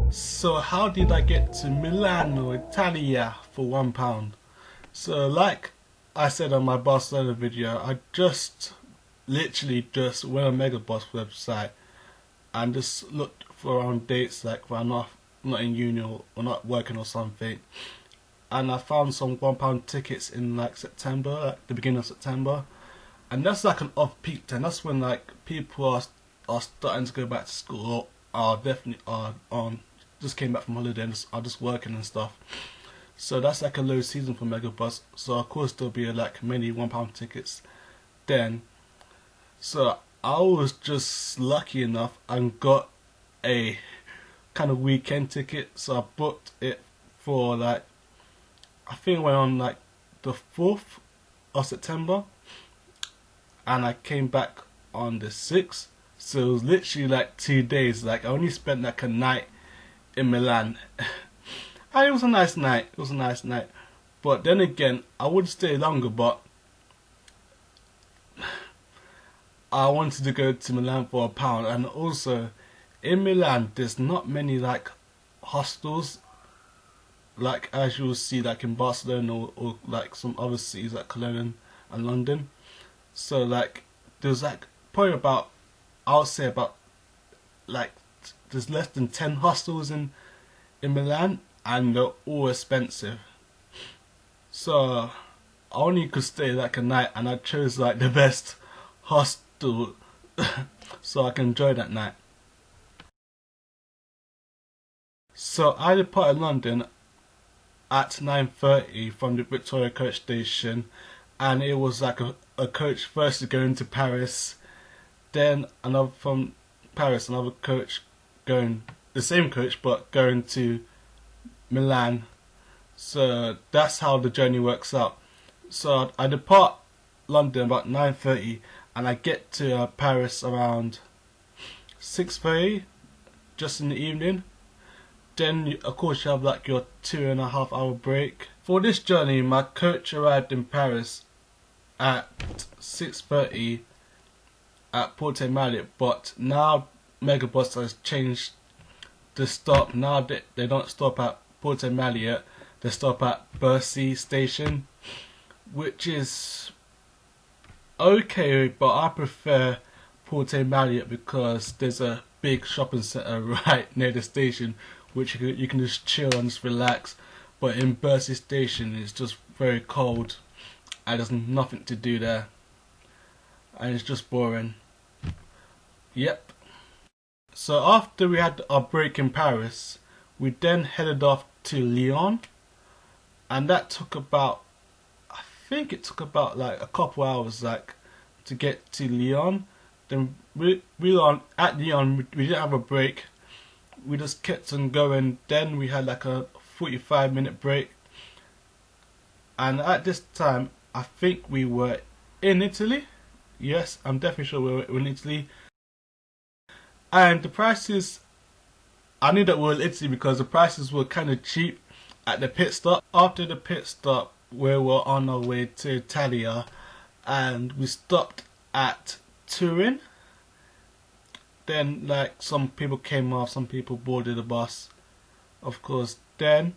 So how did I get to Milano, Italia for £1? So like I said on my Barcelona video, I just literally just went on Megabus website and just looked for around dates like when I'm not in uni or not working or something, and I found some £1 tickets in like September, like the beginning of September, and that's like an off-peak time. That's when like people are starting to go back to school, or are definitely are on just came back from holiday and are just working and stuff. So that's like a low season for Megabus. So of course there'll be like many £1 tickets then. So I was just lucky enough and got a kind of weekend ticket. So I booked it for like, I think it went on like the 4th of September, and I came back on the 6th. So it was literally like 2 days. Like I only spent like a night in Milan. And it was a nice night. It was a nice night. But then again, I would stay longer, but I wanted to go to Milan for £1. And also, in Milan, there's not many like hostels, like as you'll see like in Barcelona or like some other cities like Cologne and London. So like there's like probably about, I would say about like there's less than 10 hostels in Milan, and they're all expensive. So I only could stay like a night, and I chose like the best hostel so I can enjoy that night. So I departed London at 9:30 from the Victoria coach station, and it was like a coach first going to Paris, then another from Paris, another coach going, the same coach but going to Milan. So that's how the journey works out. So I depart London about 9:30, and I get to Paris around 6:30, just in the evening. Then of course you have like your 2.5 hour break. For this journey, my coach arrived in Paris at 6:30 at Porte Marliott, but now Megabus has changed the stop. Now they don't stop at Porte Marliott, they stop at Bercy station, which is okay, but I prefer Porte Marliott because there's a big shopping centre right near the station, which you can just chill and just relax. But in Bercy station it's just very cold and there's nothing to do there, and it's just boring. Yep. So after we had our break in Paris, we then headed off to Lyon, and that took about, I think it took about like a couple hours like to get to Lyon. Then at Lyon we didn't have a break, we just kept on going. Then we had like a 45-minute break, and at this time I think we were in Italy. Yes, I'm definitely sure we were in Italy. And the prices, I knew that we were in Italy because the prices were kind of cheap at the pit stop. After the pit stop, we were on our way to Italia, and we stopped at Turin. Then like some people came off, some people boarded the bus, of course. Then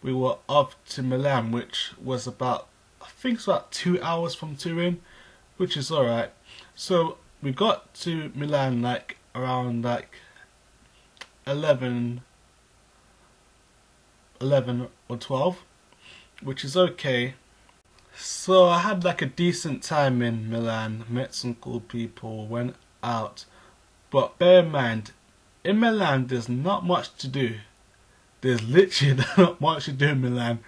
we were off to Milan, which was about, I think it's about 2 hours from Turin, which is alright. So we got to Milan like around like 11 or 12, which is okay. So I had like a decent time in Milan, met some cool people, went out. But bear in mind, in Milan there's not much to do. There's literally not much to do in Milan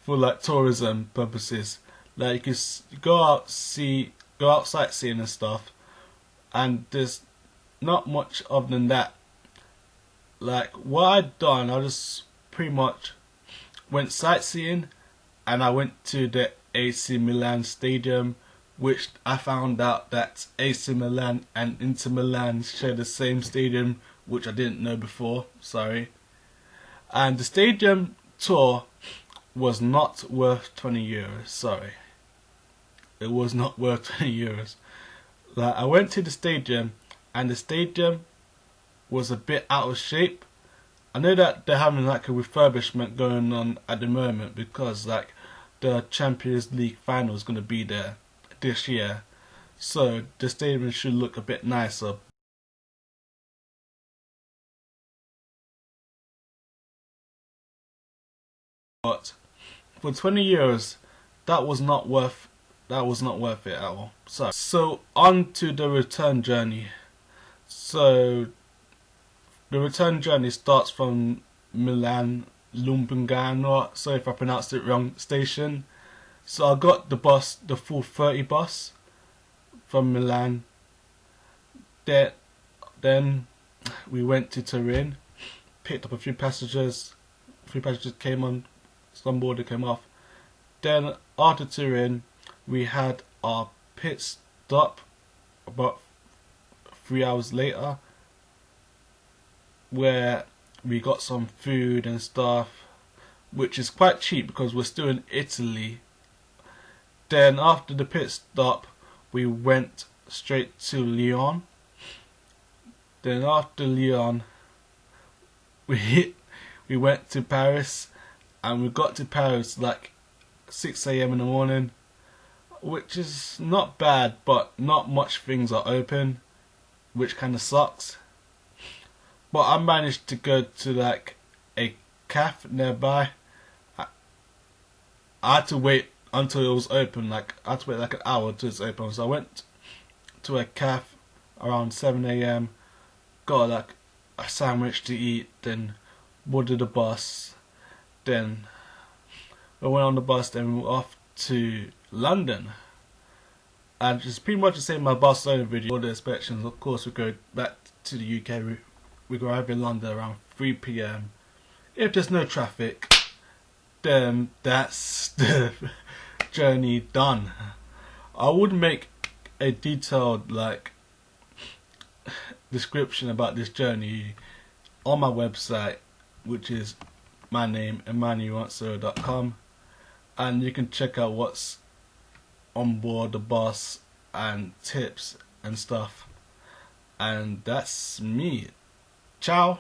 for like tourism purposes. Like you go out sightseeing and stuff, and there's not much other than that. Like what I'd done, I just pretty much went sightseeing, and I went to the AC Milan stadium, which I found out that AC Milan and Inter Milan share the same stadium, which I didn't know before, sorry. And the stadium tour was not worth €20, sorry. It was not worth €20. Like I went to the stadium, and the stadium was a bit out of shape, I know that they're having like a refurbishment going on at the moment because like the Champions League final is going to be there this year, so the stadium should look a bit nicer. But for 20 euros, that was not worth it at all. So on to the return journey. So the return journey starts from Milan Lumbungano, sorry if I pronounced it wrong, station. So I got the bus, the full 30 bus from Milan. Then we went to Turin, picked up a few passengers. A few passengers came on, some board came off. Then after Turin, we had our pit stop about 3 hours later, where we got some food and stuff, which is quite cheap because we're still in Italy. Then after the pit stop, we went straight to Lyon. Then after Lyon, we went to Paris, and we got to Paris like 6 a.m. in the morning, which is not bad, but not much things are open, which kind of sucks. But I managed to go to like a cafe nearby. I had to wait until it was open, like I had to wait like an hour till it's open. So I went to a cafe around 7 a.m, got like a sandwich to eat, then boarded the bus. Then we went on the bus, then we were off to London. And it's pretty much the same as my Barcelona video. All the inspections, of course, we go back to the UK. We arrive in London around 3 p.m. If there's no traffic, then that's the journey done. I would make a detailed like description about this journey on my website, which is my name, emmanuel.com, and you can check out what's on board the bus and tips and stuff. And that's me. Ciao.